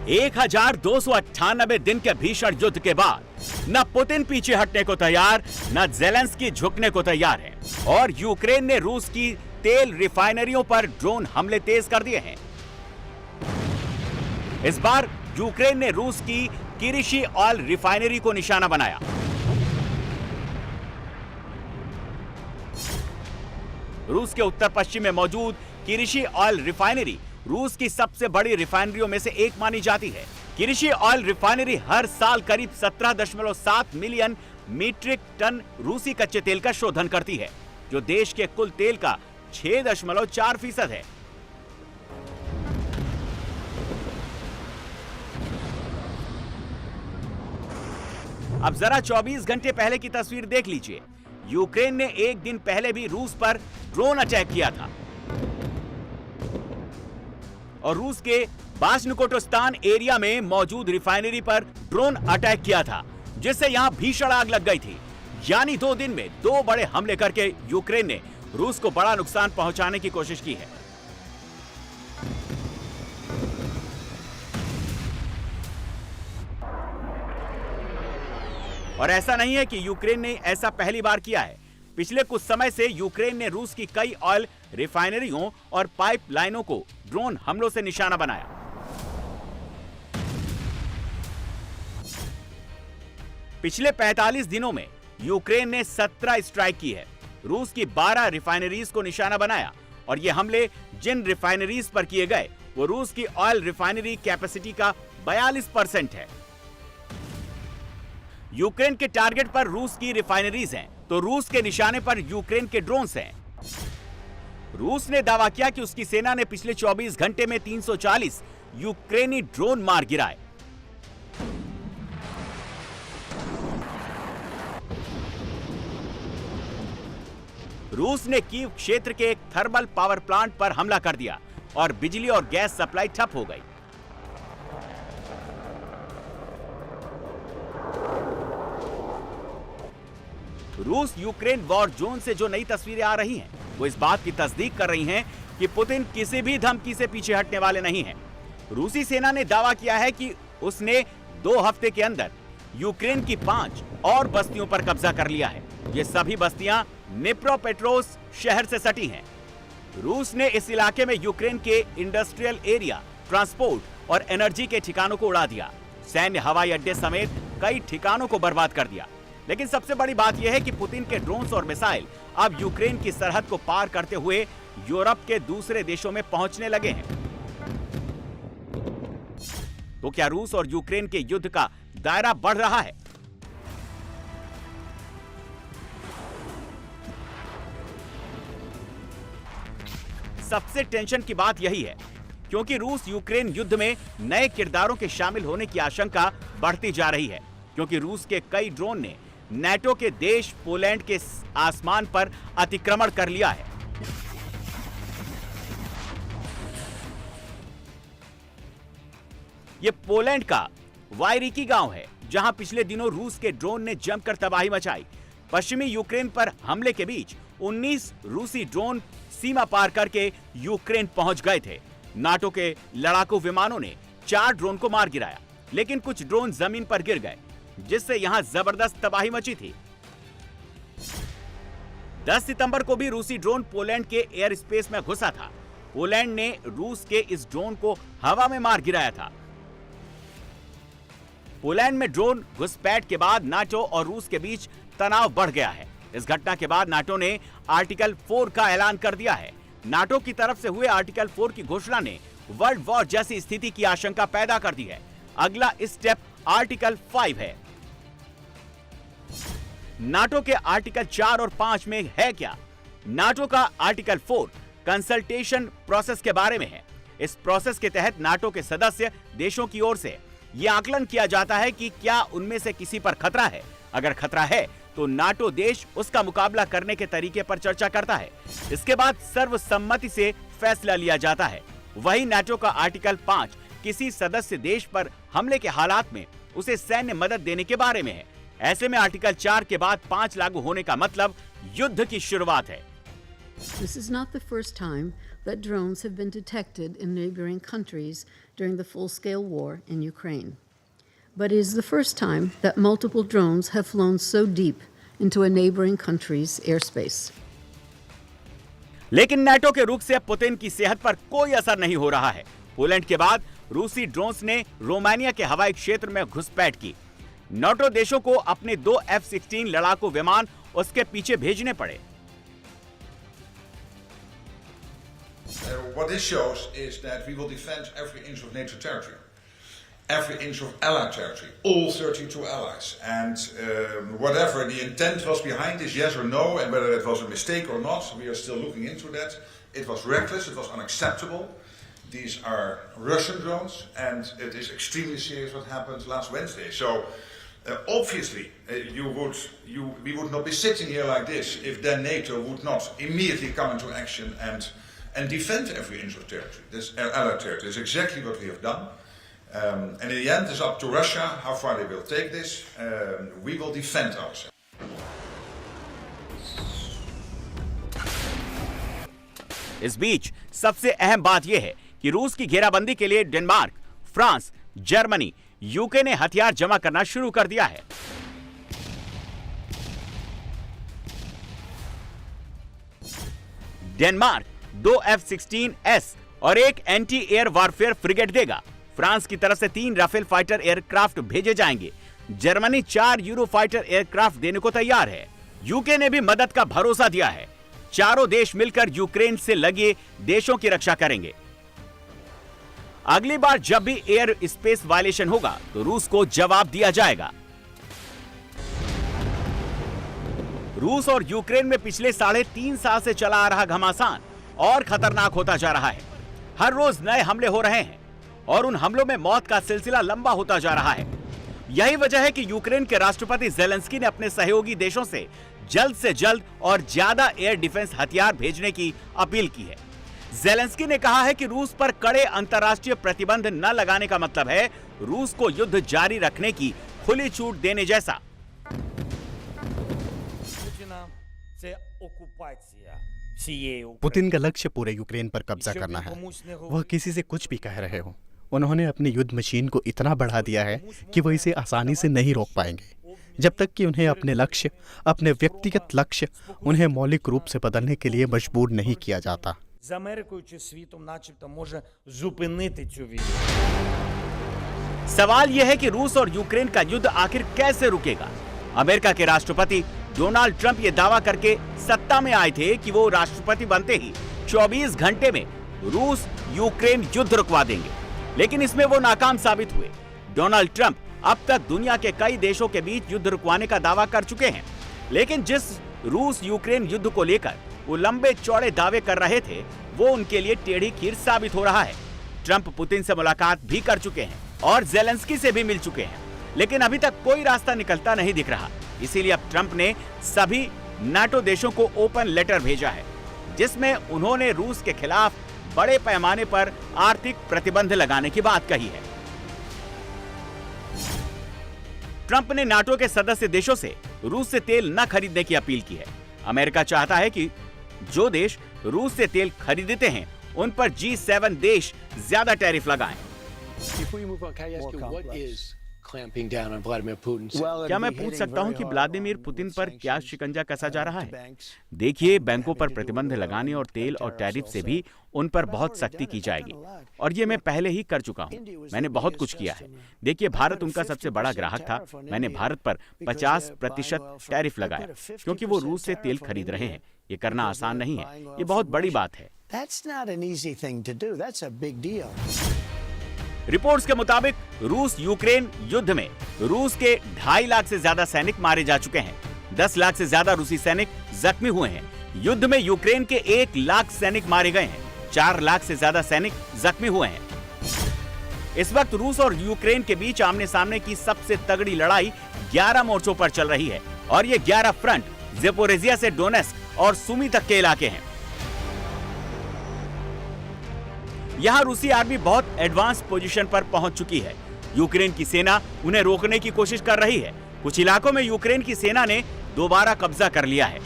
1298 दिन के भीषण युद्ध के बाद न पुतिन पीछे हटने को तैयार, न ज़ेलेंस्की झुकने को तैयार है और यूक्रेन ने रूस की तेल रिफाइनरियों पर ड्रोन हमले तेज कर दिए हैं। इस बार यूक्रेन ने रूस की किरीशी ऑयल रिफाइनरी को निशाना बनाया। रूस के उत्तर पश्चिम में मौजूद किरीशी ऑयल रिफाइनरी रूस की सबसे बड़ी रिफाइनरियों में से एक मानी जाती है। किरीशी ऑयल रिफाइनरी हर साल करीब 17.7 मिलियन मीट्रिक टन रूसी कच्चे तेल का शोधन करती है, जो देश के कुल तेल का 6.4% है। अब जरा 24 घंटे पहले की तस्वीर देख लीजिए। यूक्रेन ने एक दिन पहले भी रूस पर ड्रोन अटैक किया था और रूस के बाशनिकोटस्तान एरिया में मौजूद रिफाइनरी पर ड्रोन अटैक किया था, जिससे यहां भीषण आग लग गई थी। यानी 2 दिन में 2 बड़े हमले करके यूक्रेन ने रूस को बड़ा नुकसान पहुंचाने की कोशिश की है। और ऐसा नहीं है कि यूक्रेन ने ऐसा पहली बार किया है। पिछले कुछ समय से यूक्रेन ने रूस की कई ऑयल रिफाइनरियों और पाइपलाइनों को ड्रोन हमलों से निशाना बनाया। पिछले 45 दिनों में यूक्रेन ने 17 स्ट्राइक की है, रूस की 12 रिफाइनरीज को निशाना बनाया और ये हमले जिन रिफाइनरीज पर किए गए वो रूस की ऑयल रिफाइनरी कैपेसिटी का 42% है। यूक्रेन के टारगेट पर रूस की रिफाइनरीज हैं, तो रूस के निशाने पर यूक्रेन के ड्रोन्स हैं। रूस ने दावा किया कि उसकी सेना ने पिछले 24 घंटे में 340 यूक्रेनी ड्रोन मार गिराए। रूस ने कीव क्षेत्र के एक थर्मल पावर प्लांट पर हमला कर दिया और बिजली और गैस सप्लाई ठप हो गई। रूस यूक्रेन वॉर जोन से जो नई तस्वीरें आ रही हैं, वो इस बात की तस्दीक कर रही हैं कि पुतिन किसी भी धमकी से पीछे हटने वाले नहीं हैं। रूसी सेना ने दावा किया है कि उसने 2 हफ्ते के अंदर यूक्रेन की 5 और बस्तियों पर कब्जा कर लिया है। ये सभी बस्तियां निप्रोपेट्रोव्स्क शहर से सटी हैं। रूस ने इस इलाके में यूक्रेन के इंडस्ट्रियल एरिया, ट्रांसपोर्ट और एनर्जी के ठिकानों को उड़ा दिया। सैन्य हवाई अड्डे समेत कई ठिकानों को बर्बाद कर दिया। लेकिन सबसे बड़ी बात यह है कि पुतिन के ड्रोन्स और मिसाइल अब यूक्रेन की सरहद को पार करते हुए यूरोप के दूसरे देशों में पहुंचने लगे हैं। तो क्या रूस और यूक्रेन के युद्ध का दायरा बढ़ रहा है? सबसे टेंशन की बात यही है, क्योंकि रूस यूक्रेन युद्ध में नए किरदारों के शामिल होने की आशंका बढ़ती जा रही है, क्योंकि रूस के कई ड्रोन ने नाटो के देश पोलैंड के आसमान पर अतिक्रमण कर लिया है। यह पोलैंड का वायरिकी गांव है, जहां पिछले दिनों रूस के ड्रोन ने जमकर तबाही मचाई। पश्चिमी यूक्रेन पर हमले के बीच 19 रूसी ड्रोन सीमा पार करके यूक्रेन पहुंच गए थे। नाटो के लड़ाकू विमानों ने 4 ड्रोन को मार गिराया, लेकिन कुछ ड्रोन जमीन पर गिर गए, जिससे यहां जबरदस्त तबाही मची थी। 10 सितंबर को भी रूसी ड्रोन पोलैंड के एयर स्पेस में घुसा था। पोलैंड ने रूस के इस ड्रोन को हवा में मार गिराया था। पोलैंड में ड्रोन घुसपैठ के बाद नाटो और रूस के बीच तनाव बढ़ गया है। इस घटना के बाद नाटो ने आर्टिकल 4 का ऐलान कर दिया है। नाटो की तरफ से हुए आर्टिकल 4 की घोषणा ने वर्ल्ड वॉर जैसी स्थिति की आशंका पैदा कर दी है। अगला स्टेप आर्टिकल 5 है। नाटो के आर्टिकल 4 और 5 में है क्या? नाटो का आर्टिकल 4 कंसल्टेशन प्रोसेस के बारे में है। इस प्रोसेस के तहत नाटो के सदस्य देशों की ओर से यह आकलन किया जाता है कि क्या उनमें से किसी पर खतरा है। अगर खतरा है तो नाटो देश उसका मुकाबला करने के तरीके पर चर्चा करता है। इसके बाद सर्वसम्मति से फैसला लिया जाता है। वही नाटो का आर्टिकल 5 किसी सदस्य देश पर हमले के हालात में उसे सैन्य मदद देने के बारे में है। ऐसे में आर्टिकल 4 के बाद 5 लागू होने का मतलब युद्ध की शुरुआत है। This is not the first time that drones have been detected in neighboring countries during the full-scale war in Ukraine. But it is the first time that multiple drones have flown so deep into a neighboring country's airspace. लेकिन NATO के रुख से Putin की सेहत पर कोई असर नहीं हो रहा है। पोलैंड के बाद रूसी ड्रोन्स ने रोमानिया के हवाई क्षेत्र में घुसपैठ की। नाटो देशों को अपने 2 F-16 लड़ाकू विमान उसके पीछे भेजने पड़े। What this shows is that we will defend every inch of NATO territory, every inch of Allied territory, all 32 allies. And whatever the intent was behind this, yes or no, and whether it was a mistake or not, we are still looking into that. It was reckless, it was unacceptable. These are Russian drones, and it is extremely serious what happened last Wednesday. So obviously, we would not be sitting here like this if then NATO would not immediately come into action and defend every inch of territory, this allied territory. This is exactly what we have done. And in the end, it's up to Russia how far they will take this. We will defend ourselves. इस बीच सबसे अहम बात यह है कि रूस की घेराबंदी के लिए डेनमार्क, फ्रांस, जर्मनी, यूके ने हथियार जमा करना शुरू कर दिया है। डेनमार्क 2 F-16S और एक एंटी एयर वॉरफेयर फ्रिगेट देगा। फ्रांस की तरफ से 3 राफेल फाइटर एयरक्राफ्ट भेजे जाएंगे। जर्मनी 4 यूरो फाइटर एयरक्राफ्ट देने को तैयार है। यूके ने भी मदद का भरोसा दिया है। चारों देश मिलकर यूक्रेन से लगे देशों की रक्षा करेंगे। अगली बार जब भी एयर स्पेस वायलेशन होगा तो रूस को जवाब दिया जाएगा। रूस और यूक्रेन में पिछले 3.5 साल से चला आ रहा घमासान और खतरनाक होता जा रहा है। हर रोज नए हमले हो रहे हैं और उन हमलों में मौत का सिलसिला लंबा होता जा रहा है। यही वजह है कि यूक्रेन के राष्ट्रपति ज़ेलेंस्की ने अपने सहयोगी देशों से जल्द और ज्यादा एयर डिफेंस हथियार भेजने की अपील की है। ज़ेलेंस्की ने कहा है कि रूस पर कड़े अंतर्राष्ट्रीय प्रतिबंध न लगाने का मतलब है रूस को युद्ध जारी रखने की खुली छूट देने जैसा। पुतिन का लक्ष्य पूरे यूक्रेन पर कब्जा करना है। वह किसी से कुछ भी कह रहे हो। उन्होंने अपनी युद्ध मशीन को इतना बढ़ा दिया है कि वह इसे आसानी से नहीं रोक पाएंगे जब तक कि उन्हें अपने लक्ष्य, अपने व्यक्तिगत लक्ष्य, उन्हें मौलिक रूप से बदलने के लिए मजबूर नहीं किया जाता। सवाल यह है कि रूस और यूक्रेन का युद्ध आखिर कैसे रुकेगा। अमेरिका के राष्ट्रपति डोनाल्ड ट्रंप ये दावा करके सत्ता में आए थे कि वो राष्ट्रपति बनते ही 24 घंटे में रूस यूक्रेन युद्ध रुकवा देंगे, लेकिन इसमें वो नाकाम साबित हुए। डोनाल्ड ट्रंप अब तक दुनिया के कई देशों के बीच युद्ध रुकवाने का दावा कर चुके हैं, लेकिन जिस रूस यूक्रेन युद्ध को लेकर वो लंबे चौड़े दावे कर रहे थे वो उनके लिए टेढ़ी खीर साबित हो रहा है। ट्रंप पुतिन से मुलाकात भी कर चुके हैं और ज़ेलेंस्की से भी मिल चुके हैं, लेकिन अभी तक कोई रास्ता निकलता नहीं दिख रहा। इसीलिए अब ट्रंप ने सभी नाटो देशों को ओपन लेटर भेजा है जिसमें उन्होंने रूस के खिलाफ बड़े पैमाने पर आर्थिक प्रतिबंध लगाने की बात कही है। ट्रंप ने नाटो के सदस्य देशों से रूस से तेल न खरीदने की अपील की है। अमेरिका चाहता है कि जो देश रूस से तेल खरीदते हैं उन पर G7 देश ज्यादा टैरिफ लगाएं। क्या मैं पूछ सकता हूं कि व्लादिमीर पुतिन पर क्या शिकंजा कसा जा रहा है? देखिए, बैंकों पर प्रतिबंध लगाने और तेल और टैरिफ से भी उन पर बहुत सख्ती की जाएगी और ये मैं पहले ही कर चुका हूं। मैंने बहुत कुछ किया है। देखिए, भारत उनका सबसे बड़ा ग्राहक था। मैंने भारत पर 50% टैरिफ लगाया क्योंकि वो रूस से तेल खरीद रहे हैं। ये करना आसान नहीं है, ये बहुत बड़ी बात है। रिपोर्ट्स के मुताबिक रूस यूक्रेन युद्ध में रूस के 2.5 लाख से ज्यादा सैनिक मारे जा चुके हैं। 10 लाख से ज्यादा रूसी सैनिक जख्मी हुए हैं। युद्ध में यूक्रेन के 1 लाख सैनिक मारे गए हैं। 4 लाख से ज्यादा सैनिक जख्मी हुए हैं। इस वक्त रूस और यूक्रेन के बीच आमने सामने की सबसे तगड़ी लड़ाई 11 मोर्चों पर चल रही है और ये 11 फ्रंट ज़ेपोरिज़िया से डोनेस्क और सुमी तक के इलाके हैं। यहां रूसी आर्मी बहुत एडवांस पोजीशन पर पहुंच चुकी है। यूक्रेन की सेना उन्हें रोकने की कोशिश कर रही है। कुछ इलाकों में यूक्रेन की सेना ने दोबारा कब्जा कर लिया है।